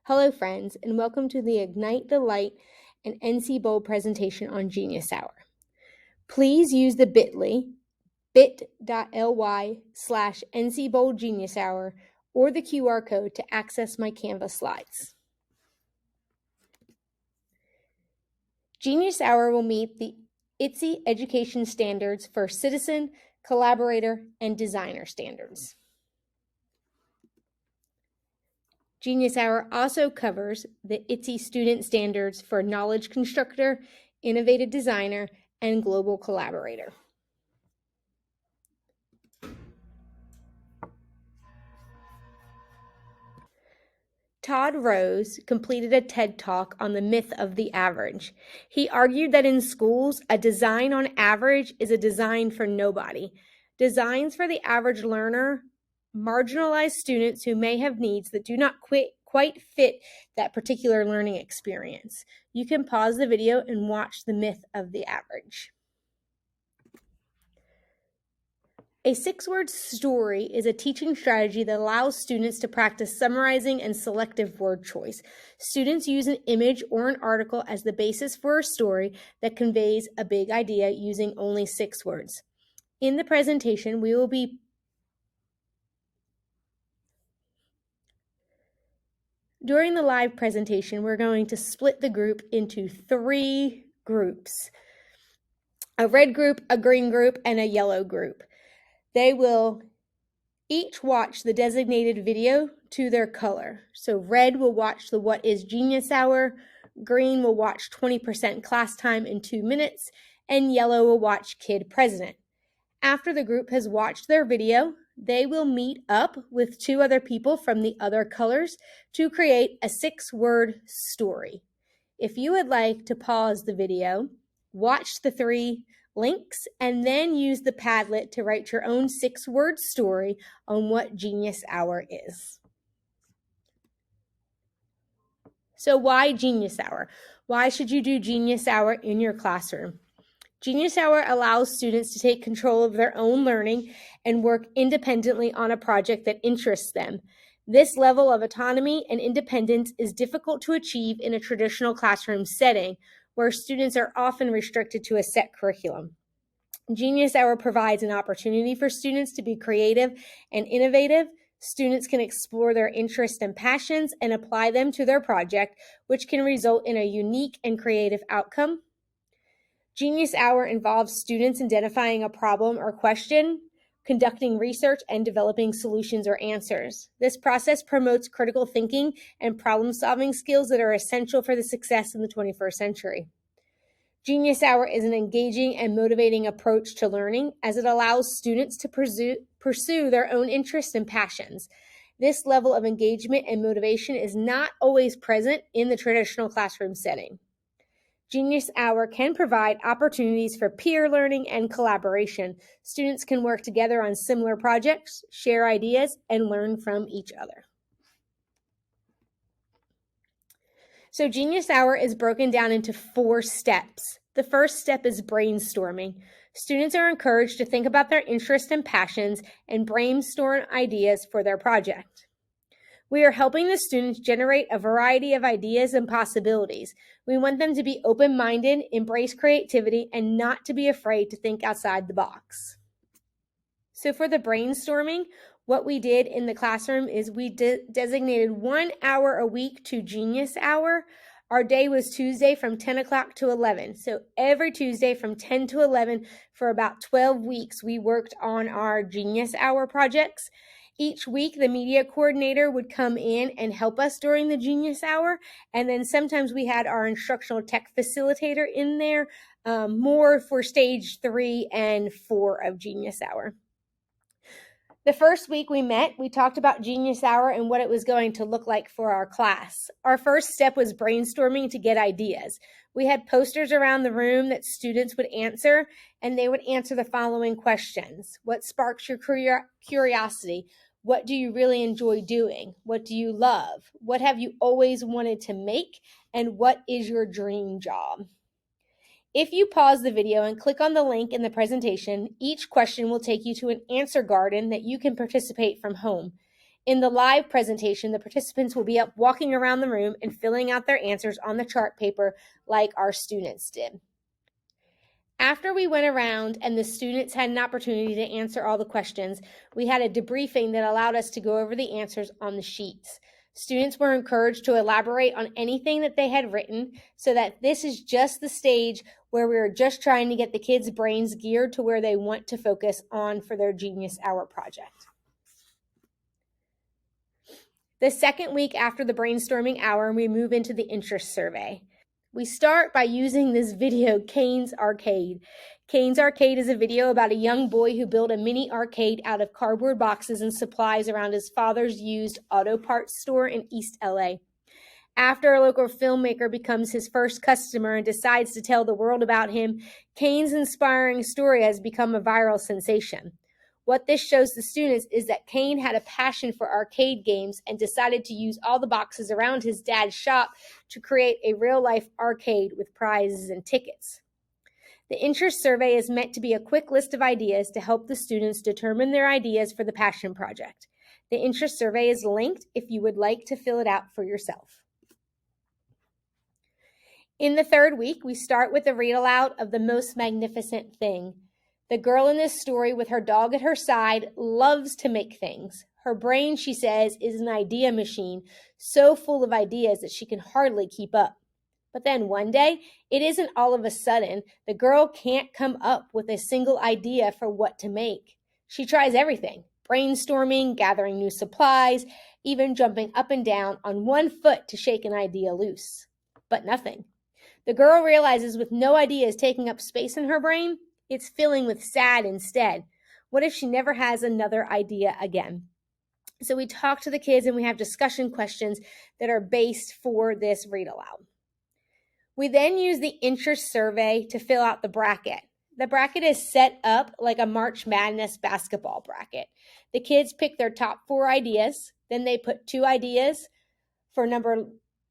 Hello friends, and welcome to the Ignite the Light and NCBOLD presentation on Genius Hour. Please use the bit.ly/NCBOLD Genius Hour or the QR code to access my Canvas slides. Genius Hour will meet the ITSE education standards for citizen, collaborator, and designer standards. Genius Hour also covers the ITSE student standards for knowledge constructor, innovative designer, and global collaborator. Todd Rose completed a TED Talk on the myth of the average. He argued that in schools, a design on average is a design for nobody. Designs for the average learner marginalize students who may have needs that do not quite fit that particular learning experience. You can pause the video and watch the myth of the average. A 6-word story is a teaching strategy that allows students to practice summarizing and selective word choice. Students use an image or an article as the basis for a story that conveys a big idea using only 6 words. In the presentation, During the live presentation, we're going to split the group into 3 groups: a red group, a green group, and a yellow group. They will each watch the designated video to their color. So red will watch the What is Genius Hour, green will watch 20% class time in 2 minutes, and yellow will watch Kid President. After the group has watched their video, they will meet up with 2 other people from the other colors to create a 6-word story. If you would like to pause the video, watch the 3 links, and then use the Padlet to write your own 6-word story on what Genius Hour is. So why Genius Hour? Why should you do Genius Hour in your classroom? Genius Hour allows students to take control of their own learning and work independently on a project that interests them. This level of autonomy and independence is difficult to achieve in a traditional classroom setting, where students are often restricted to a set curriculum. Genius Hour provides an opportunity for students to be creative and innovative. Students can explore their interests and passions and apply them to their project, which can result in a unique and creative outcome. Genius Hour involves students identifying a problem or question, conducting research, and developing solutions or answers. This process promotes critical thinking and problem-solving skills that are essential for the success in the 21st century. Genius Hour is an engaging and motivating approach to learning, as it allows students to pursue their own interests and passions. This level of engagement and motivation is not always present in the traditional classroom setting. Genius Hour can provide opportunities for peer learning and collaboration. Students can work together on similar projects, share ideas, and learn from each other. So Genius Hour is broken down into 4 steps. The first step is brainstorming. Students are encouraged to think about their interests and passions and brainstorm ideas for their project. We are helping the students generate a variety of ideas and possibilities. We want them to be open-minded, embrace creativity, and not to be afraid to think outside the box. So for the brainstorming, what we did in the classroom is we designated 1 hour a week to Genius Hour. Our day was Tuesday from 10 o'clock to 11. So every Tuesday from 10 to 11 for about 12 weeks, we worked on our Genius Hour projects. Each week, the media coordinator would come in and help us during the Genius Hour. And then sometimes we had our instructional tech facilitator in there, more for stage 3 and 4 of Genius Hour. The first week we met, we talked about Genius Hour and what it was going to look like for our class. Our first step was brainstorming to get ideas. We had posters around the room that students would answer, and they would answer the following questions. What sparks your curiosity? What do you really enjoy doing? What do you love? What have you always wanted to make? And what is your dream job? If you pause the video and click on the link in the presentation, each question will take you to an answer garden that you can participate from home. In the live presentation, the participants will be up walking around the room and filling out their answers on the chart paper like our students did. After we went around and the students had an opportunity to answer all the questions, we had a debriefing that allowed us to go over the answers on the sheets. Students were encouraged to elaborate on anything that they had written, so that this is just the stage where we are just trying to get the kids' brains geared to where they want to focus on for their Genius Hour project. The second week after the brainstorming hour, we move into the interest survey. We start by using this video, Kane's Arcade. Kane's Arcade is a video about a young boy who built a mini arcade out of cardboard boxes and supplies around his father's used auto parts store in East LA. After a local filmmaker becomes his first customer and decides to tell the world about him, Kane's inspiring story has become a viral sensation. What this shows the students is that Kane had a passion for arcade games and decided to use all the boxes around his dad's shop to create a real-life arcade with prizes and tickets. The interest survey is meant to be a quick list of ideas to help the students determine their ideas for the passion project. The interest survey is linked if you would like to fill it out for yourself. In the third week, we start with a read aloud of The Most Magnificent Thing. The girl in this story, with her dog at her side, loves to make things. Her brain, she says, is an idea machine, so full of ideas that she can hardly keep up. But then one day, it isn't all of a sudden. The girl can't come up with a single idea for what to make. She tries everything, brainstorming, gathering new supplies, even jumping up and down on one foot to shake an idea loose. But nothing. The girl realizes with no ideas taking up space in her brain, it's filling with sad instead. What if she never has another idea again? So we talk to the kids and we have discussion questions that are based for this read aloud. We then use the interest survey to fill out the bracket. The bracket is set up like a March Madness basketball bracket. The kids pick their top 4 ideas, then they put 2 ideas for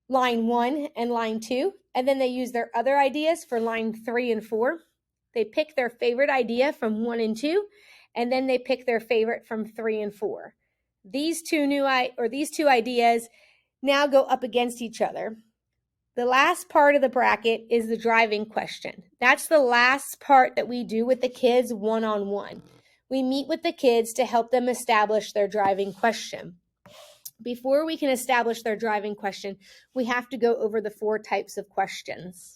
line 1 and line 2, and then they use their other ideas for line 3 and 4. They pick their favorite idea from 1 and 2, and then they pick their favorite from 3 and 4. These two ideas now go up against each other. The last part of the bracket is the driving question. That's the last part that we do with the kids one-on-one. We meet with the kids to help them establish their driving question. Before we can establish their driving question, we have to go over the 4 types of questions.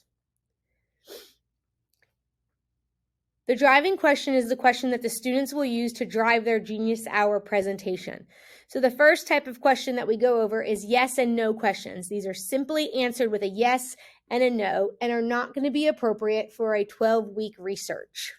The driving question is the question that the students will use to drive their Genius Hour presentation. So the first type of question that we go over is yes and no questions. These are simply answered with a yes and a no and are not going to be appropriate for a 12-week research.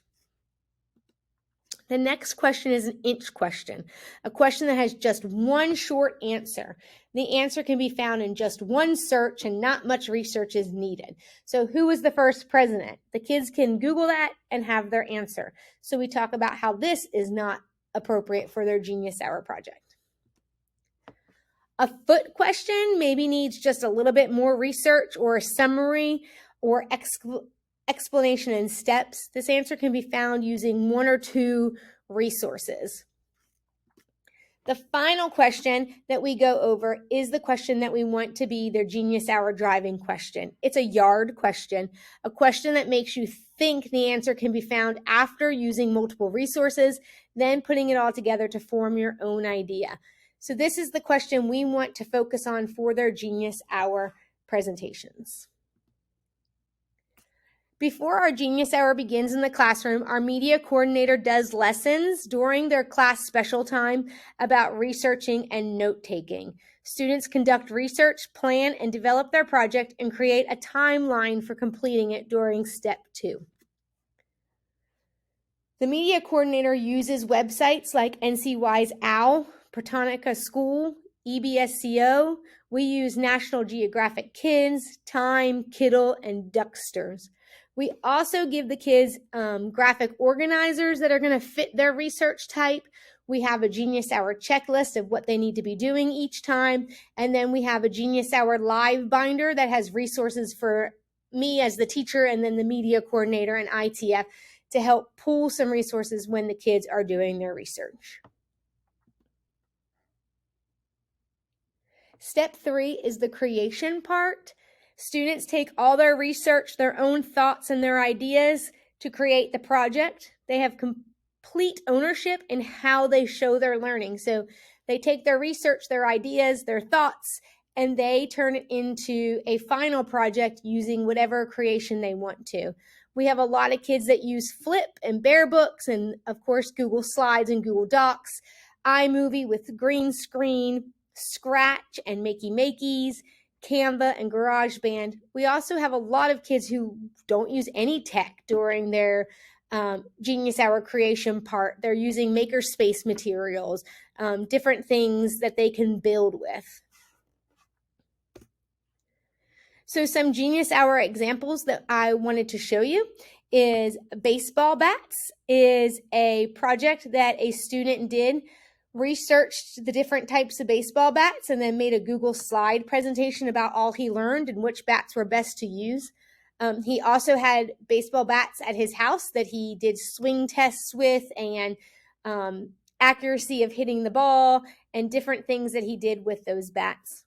The next question is an inch question, a question that has just one short answer. The answer can be found in just one search and not much research is needed. So who was the first president? The kids can Google that and have their answer. So we talk about how this is not appropriate for their Genius Hour project. A foot question maybe needs just a little bit more research or a summary or explanation in steps. This answer can be found using 1 or 2 resources. The final question that we go over is the question that we want to be their Genius Hour driving question. It's a yard question, a question that makes you think the answer can be found after using multiple resources, then putting it all together to form your own idea. So this is the question we want to focus on for their Genius Hour presentations. Before our Genius Hour begins in the classroom, our media coordinator does lessons during their class special time about researching and note-taking. Students conduct research, plan, and develop their project and create a timeline for completing it during step 2. The media coordinator uses websites like NCY's OWL, Britannica School, EBSCO. We use National Geographic Kids, Time, Kittle, and Ducksters. We also give the kids graphic organizers that are going to fit their research type. We have a Genius Hour checklist of what they need to be doing each time. And then we have a Genius Hour live binder that has resources for me as the teacher and then the media coordinator and ITF to help pull some resources when the kids are doing their research. Step 3 is the creation part. Students take all their research, their own thoughts, and their ideas to create the project. They have complete ownership in how they show their learning. So they take their research, their ideas, their thoughts, and they turn it into a final project using whatever creation they want to. We have a lot of kids that use Flip and Bear Books and, of course, Google Slides and Google Docs, iMovie with green screen, Scratch and Makey-Makeys, Canva and GarageBand. We also have a lot of kids who don't use any tech during their Genius Hour creation part. They're using makerspace materials, different things that they can build with. So some Genius Hour examples that I wanted to show you is baseball bats is a project that a student did, researched the different types of baseball bats, and then made a Google slide presentation about all he learned and which bats were best to use. He also had baseball bats at his house that he did swing tests with and accuracy of hitting the ball and different things that he did with those bats.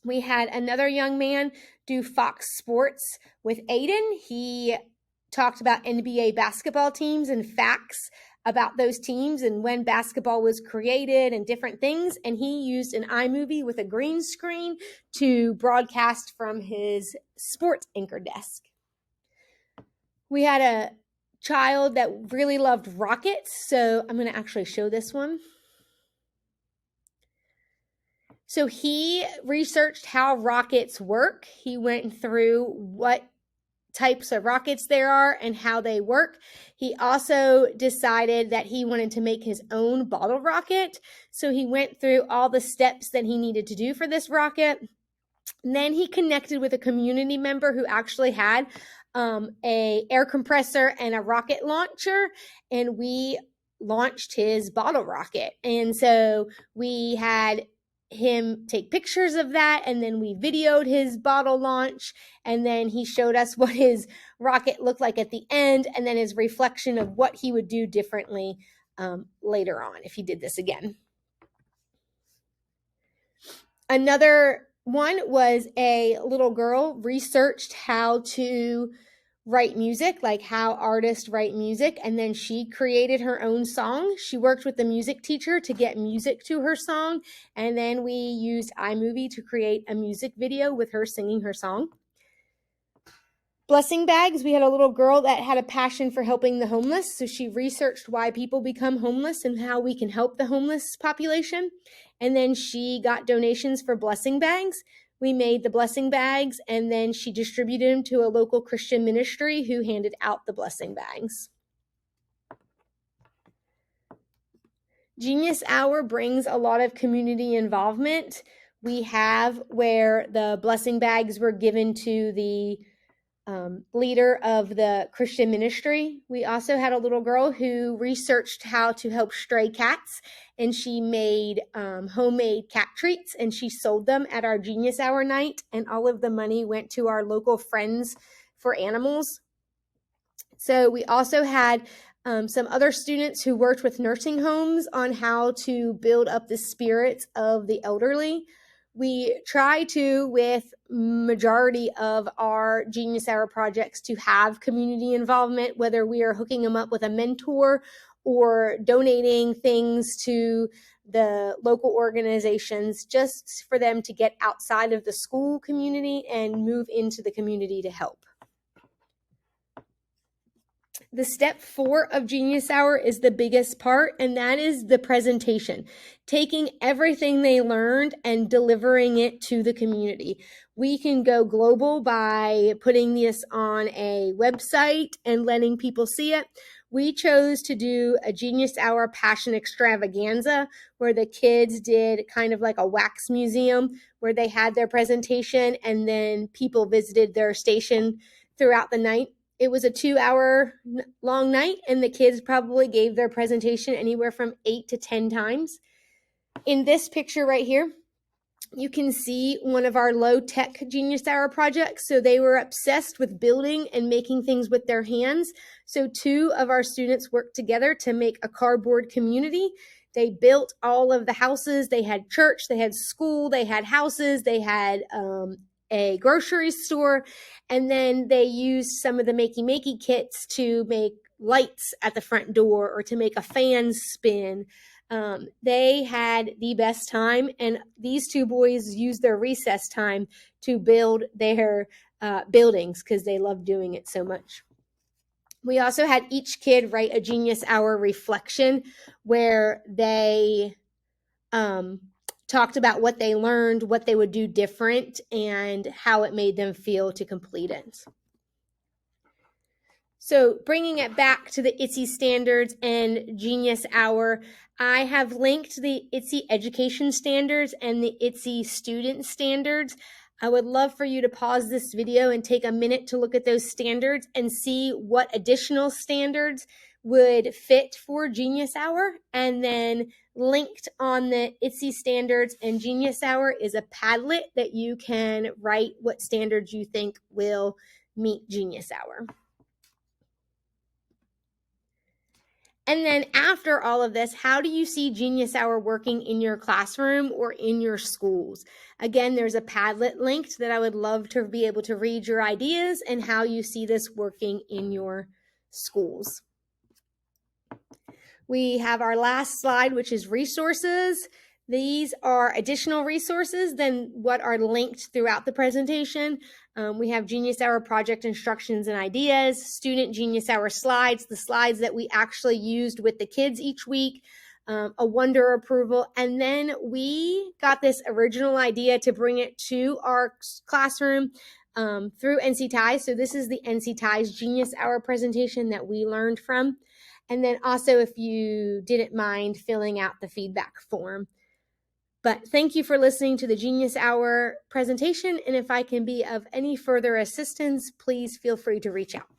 We had another young man do Fox Sports with Aiden. He talked about NBA basketball teams and facts about those teams and when basketball was created and different things. And he used an iMovie with a green screen to broadcast from his sports anchor desk. We had a child that really loved rockets. So I'm going to actually show this one. So he researched how rockets work. He went through what types of rockets there are and how they work. He also decided that he wanted to make his own bottle rocket. So he went through all the steps that he needed to do for this rocket. And then he connected with a community member who actually had a air compressor and a rocket launcher, and we launched his bottle rocket. And so we had him take pictures of that, and then we videoed his bottle launch, and then he showed us what his rocket looked like at the end, and then his reflection of what he would do differently later on if he did this again. Another one was a little girl researched how to write music, like how artists write music, and then she created her own song. She worked with the music teacher to get music to her song, and then we used iMovie to create a music video with her singing her song. Blessing bags, we had a little girl that had a passion for helping the homeless, so she researched why people become homeless and how we can help the homeless population, and then she got donations for blessing bags. We made the blessing bags, and then she distributed them to a local Christian ministry who handed out the blessing bags. Genius Hour brings a lot of community involvement. We have where the blessing bags were given to the leader of the Christian ministry. We also had a little girl who researched how to help stray cats, and she made homemade cat treats, and she sold them at our Genius Hour night, and all of the money went to our local Friends for Animals. So we also had some other students who worked with nursing homes on how to build up the spirits of the elderly. We try to, with majority of our Genius Hour projects, to have community involvement, whether we are hooking them up with a mentor or donating things to the local organizations, just for them to get outside of the school community and move into the community to help. The step 4 of Genius Hour is the biggest part, and that is the presentation. Taking everything they learned and delivering it to the community. We can go global by putting this on a website and letting people see it. We chose to do a Genius Hour Passion Extravaganza where the kids did kind of like a wax museum where they had their presentation and then people visited their station throughout the night. It was a 2-hour long night, and the kids probably gave their presentation anywhere from 8 to 10 times. In this picture right here, you can see one of our low-tech Genius Hour projects. So they were obsessed with building and making things with their hands. So 2 of our students worked together to make a cardboard community. They built all of the houses. They had church, they had school, they had houses, they had a grocery store, and then they used some of the makey kits to make lights at the front door or to make a fan spin. They had the best time, and these 2 boys used their recess time to build their buildings because they loved doing it so much. We also had each kid write a Genius Hour reflection where they talked about what they learned, what they would do different, and how it made them feel to complete it. So bringing it back to the ITSE standards and Genius Hour, I have linked the ITSE education standards and the ITSE student standards. I would love for you to pause this video and take a minute to look at those standards and see what additional standards would fit for Genius Hour. And then linked on the ITSE standards and Genius Hour is a Padlet that you can write what standards you think will meet Genius Hour. And then after all of this, how do you see Genius Hour working in your classroom or in your schools? Again, there's a Padlet linked that I would love to be able to read your ideas and how you see this working in your schools. We have our last slide, which is resources. These are additional resources than what are linked throughout the presentation. We have Genius Hour project instructions and ideas, student Genius Hour slides, the slides that we actually used with the kids each week, a wonder approval, and then we got this original idea to bring it to our classroom through NC Ties. So this is the NC Ties Genius Hour presentation that we learned from. And then also, if you didn't mind filling out the feedback form. But thank you for listening to the Genius Hour presentation, and if I can be of any further assistance, please feel free to reach out.